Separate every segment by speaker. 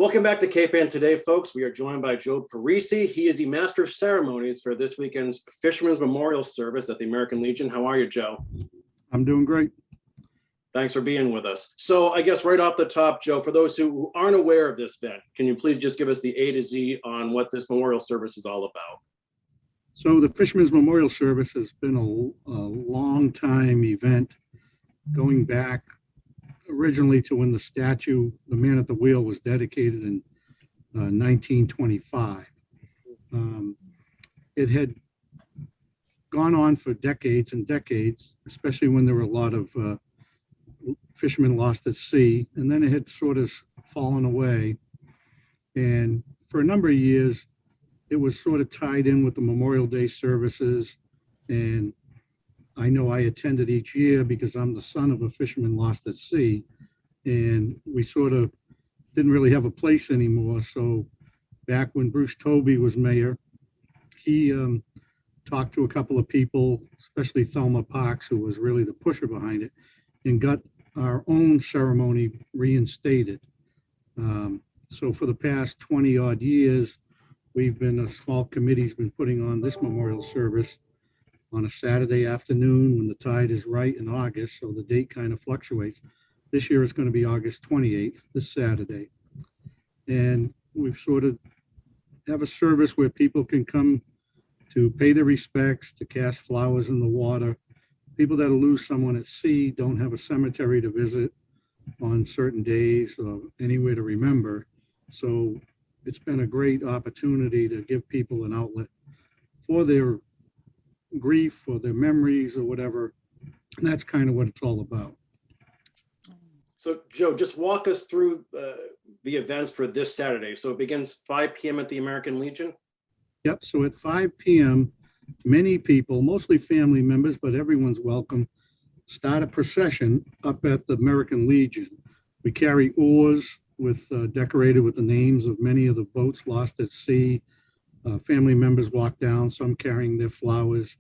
Speaker 1: Welcome back to Cape Ann Today, folks. We are joined by Joe Parisi. He is the Master of Ceremonies for this weekend's Fisherman's Memorial Service at the American Legion. How are you, Joe?
Speaker 2: I'm doing great.
Speaker 1: Thanks for being with us. So I guess right off the top, Joe, for those who aren't aware of this event, can you please just give us the A to Z on what this memorial service is all about?
Speaker 2: So the Fisherman's Memorial Service has been a long time event going back originally to when the statue, the Man at the Wheel, was dedicated in 1925. It had gone on for decades and decades, especially when there were a lot of fishermen lost at sea, and then it had sort of fallen away. And for a number of years, it was sort of tied in with the Memorial Day services. And I know I attended each year because I'm the son of a fisherman lost at sea. And we sort of didn't really have a place anymore. So back when Bruce Toby was mayor, he talked to a couple of people, especially Thelma Parks, who was really the pusher behind it, and got our own ceremony reinstated. So for the past 20 odd years, a small committee's been putting on this memorial service on a Saturday afternoon when the tide is right in August, so the date kind of fluctuates. This year it's going to be August 28th, this Saturday. And we've sort of have a service where people can come to pay their respects, to cast flowers in the water. People that lose someone at sea don't have a cemetery to visit on certain days or anywhere to remember. So it's been a great opportunity to give people an outlet for their grief or their memories or whatever. And that's kind of what it's all about.
Speaker 1: So Joe, just walk us through the events for this Saturday. So it begins 5 p.m. at the American Legion?
Speaker 2: Yep, so at 5 p.m., many people, mostly family members, but everyone's welcome, start a procession up at the American Legion. We carry oars decorated with the names of many of the boats lost at sea. Family members walk down, some carrying their flowers.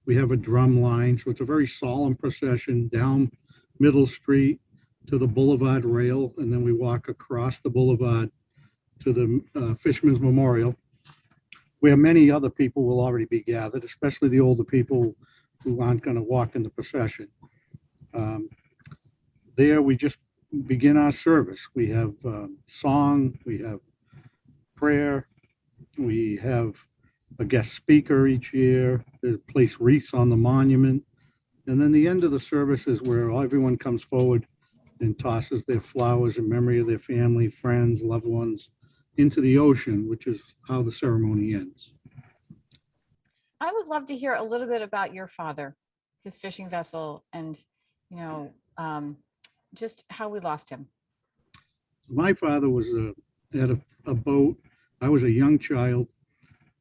Speaker 2: We have a drum line, so it's a very solemn procession down Middle Street to the Boulevard rail, and then we walk across the Boulevard to the Fisherman's Memorial, where many other people will already be gathered, especially the older people who aren't going to walk in the procession. There we just begin our service. We have song, we have prayer, we have a guest speaker each year. They place wreaths on the monument. And then the end of the service is where everyone comes forward and tosses their flowers in memory of their family, friends, loved ones into the ocean, which is how the ceremony ends.
Speaker 3: I would love to hear a little bit about your father, his fishing vessel, and just how we lost him.
Speaker 2: My father was at a boat. I was a young child.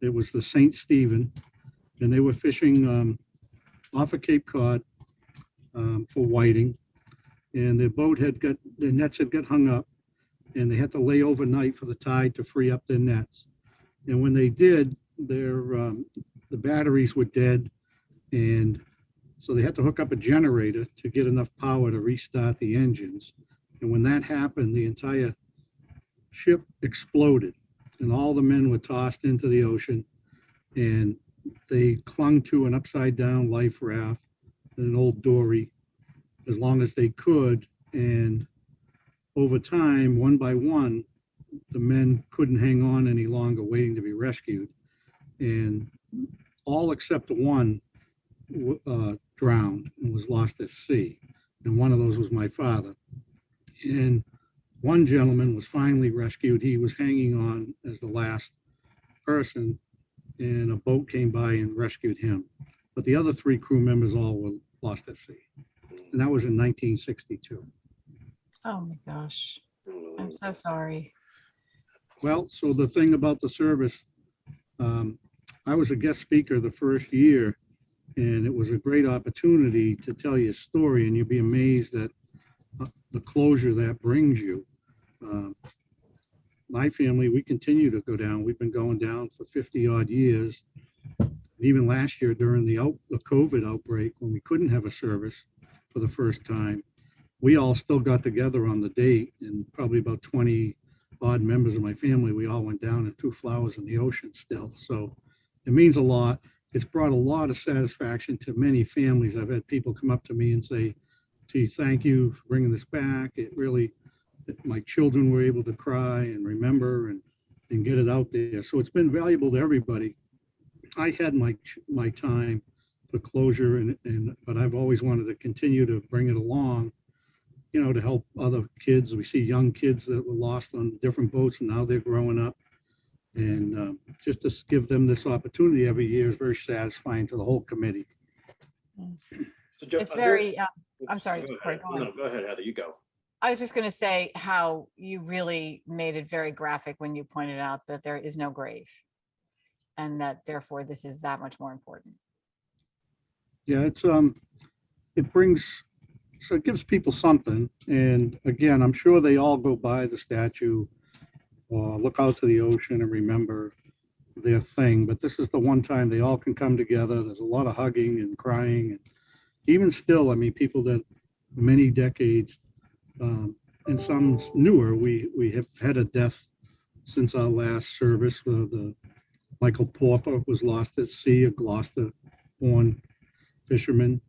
Speaker 2: It was the St. Stephen, and they were fishing off of Cape Cod for whiting. And their nets had got hung up, and they had to lay overnight for the tide to free up their nets. And when they did, the batteries were dead, and so they had to hook up a generator to get enough power to restart the engines. And when that happened, the entire ship exploded, and all the men were tossed into the ocean, and they clung to an upside-down life raft, an old dory, as long as they could. And over time, one by one, the men couldn't hang on any longer, waiting to be rescued. And all except one drowned and was lost at sea. And one of those was my father. And one gentleman was finally rescued. He was hanging on as the last person, and a boat came by and rescued him. But the other 3 crew members all were lost at sea. And that was in 1962.
Speaker 3: Oh my gosh. I'm so sorry.
Speaker 2: Well, so the thing about the service, I was a guest speaker the first year, and it was a great opportunity to tell you a story, and you'll be amazed at the closure that brings you. My family, we continue to go down. We've been going down for 50 odd years. Even last year during the COVID outbreak, when we couldn't have a service for the first time, we all still got together on the date, and probably about 20 odd members of my family, we all went down and threw flowers in the ocean still. So it means a lot. It's brought a lot of satisfaction to many families. I've had people come up to me and say, gee, thank you for bringing this back. It really, my children were able to cry and remember and get it out there. So it's been valuable to everybody. I had my time for closure, but I've always wanted to continue to bring it along, to help other kids. We see young kids that were lost on different boats, and now they're growing up. And just to give them this opportunity every year is very satisfying to the whole committee.
Speaker 1: So Joe,
Speaker 3: It's very, I'm sorry,
Speaker 1: Go
Speaker 3: Corey,
Speaker 1: ahead.
Speaker 3: go on.
Speaker 1: No, go ahead, Heather, you go.
Speaker 3: I was just going to say how you really made it very graphic when you pointed out that there is no grave and that therefore this is that much more important.
Speaker 2: Yeah, it brings, so it gives people something. And again, I'm sure they all go by the statue or look out to the ocean and remember their thing. But this is the one time they all can come together. There's a lot of hugging and crying. And even still, I mean, people that many decades, and some newer, we have had a death since our last service. The Michael Pauper was lost at sea, a Gloucester-born fisherman.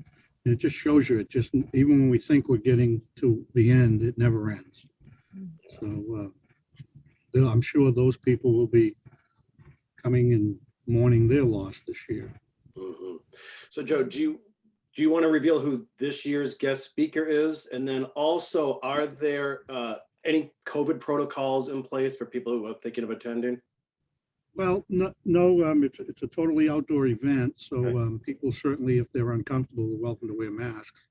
Speaker 2: And it just shows you, even when we think we're getting to the end, it never ends. So I'm sure those people will be coming and mourning their loss this year.
Speaker 1: Mhm. So Joe, do you want to reveal who this year's guest speaker is? And then also, are there any COVID protocols in place for people who are thinking of attending?
Speaker 2: Well, no, it's a totally outdoor event, so people certainly, if they're uncomfortable, are welcome to wear masks.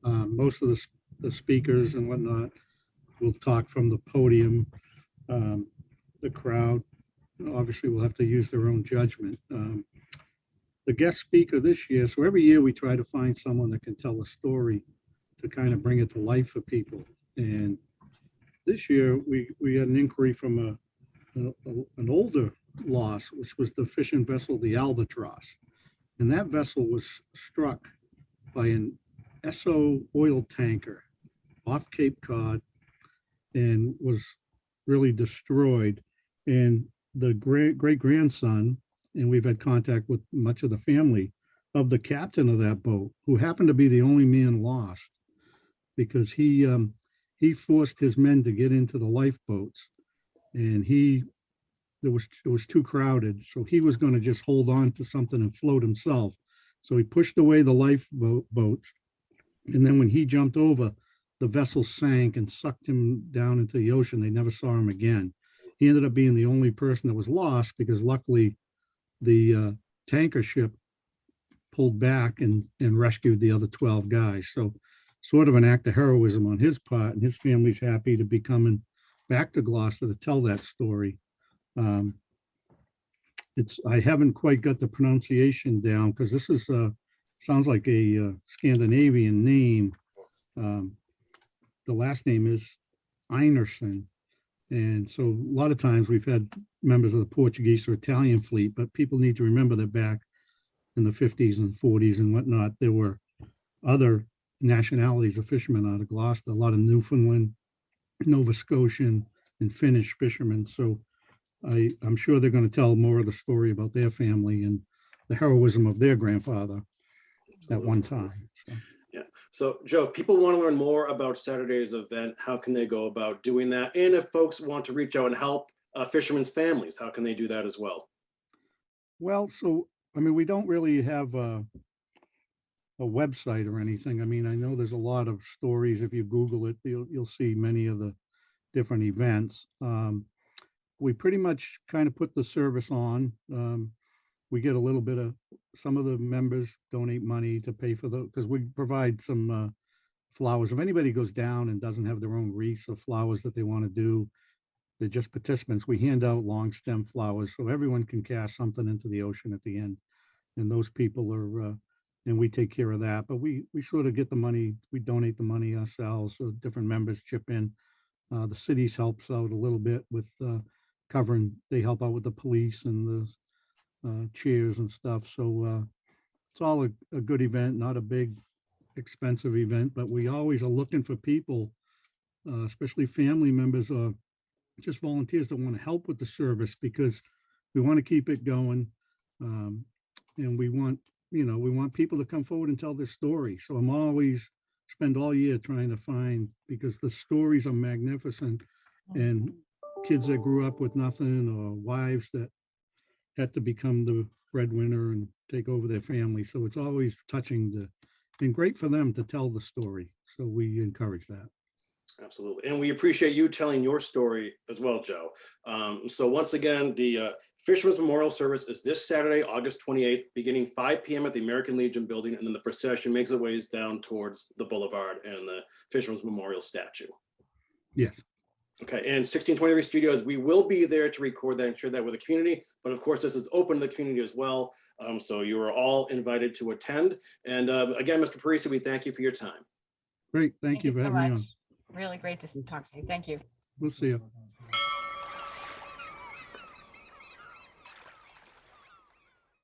Speaker 2: Most of the speakers and whatnot will talk from the podium. The crowd obviously will have to use their own judgment. The guest speaker this year, so every year we try to find someone that can tell a story to kind of bring it to life for people. And this year we had an inquiry from an older loss, which was the fishing vessel, the Albatross. And that vessel was struck by an Esso oil tanker off Cape Cod and was really destroyed. And the great grandson, and we've had contact with much of the family of the captain of that boat, who happened to be the only man lost, because he forced his men to get into the lifeboats, and it was too crowded, so he was going to just hold on to something and float himself. So he pushed away the lifeboats, and then when he jumped over, the vessel sank and sucked him down into the ocean. They never saw him again. He ended up being the only person that was lost, because luckily the tanker ship pulled back and rescued the other 12 guys. So sort of an act of heroism on his part, and his family's happy to be coming back to Gloucester to tell that story. I haven't quite got the pronunciation down, because this is sounds like a Scandinavian name. The last name is Einarsson. And so a lot of times we've had members of the Portuguese or Italian fleet, but people need to remember that back in the 50s and 40s and whatnot, there were other nationalities of fishermen out of Gloucester, a lot of Newfoundland, Nova Scotian, and Finnish fishermen. So I'm sure they're going to tell more of the story about their family and the heroism of their grandfather at one time. So.
Speaker 1: Yeah. So Joe, if people want to learn more about Saturday's event, how can they go about doing that? And if folks want to reach out and help fishermen's families, how can they do that as well?
Speaker 2: Well, so, I mean, we don't really have a website or anything. I mean, I know there's a lot of stories. If you Google it, you'll see many of the different events. We pretty much kind of put the service on. We get a little bit of, some of the members donate money to pay for because we provide some flowers. If anybody goes down and doesn't have their own wreaths or flowers that they want to do, they're just participants. We hand out long stem flowers so everyone can cast something into the ocean at the end. And those people are, and we take care of that. But we sort of get the money, we donate the money ourselves, so different members chip in. The cities helps out a little bit with covering, they help out with the police and the chairs and stuff. So it's all a good event, not a big expensive event, but we always are looking for people, especially family members or just volunteers that want to help with the service, because we want to keep it going. And we want, we want people to come forward and tell their story. So I'm always spend all year trying to find, because the stories are magnificent, and kids that grew up with nothing, or wives that had to become the breadwinner and take over their family. So it's always touching and great for them to tell the story. So we encourage that.
Speaker 1: Absolutely. And we appreciate you telling your story as well, Joe. So once again, the Fisherman's Memorial Service is this Saturday, August 28th, beginning 5 p.m. at the American Legion building, and then the procession makes its way down towards the boulevard and the Fisherman's Memorial statue.
Speaker 2: Yes.
Speaker 1: Okay, and 1623 Studios, we will be there to record that and share that with the community, but of course this is open to the community as well. So you are all invited to attend. And again, Mr. Parisi, we thank you for your time.
Speaker 2: Great. Thank you for
Speaker 3: so
Speaker 2: having me on.
Speaker 3: much. Really great to talk to you. Thank you.
Speaker 2: We'll see you.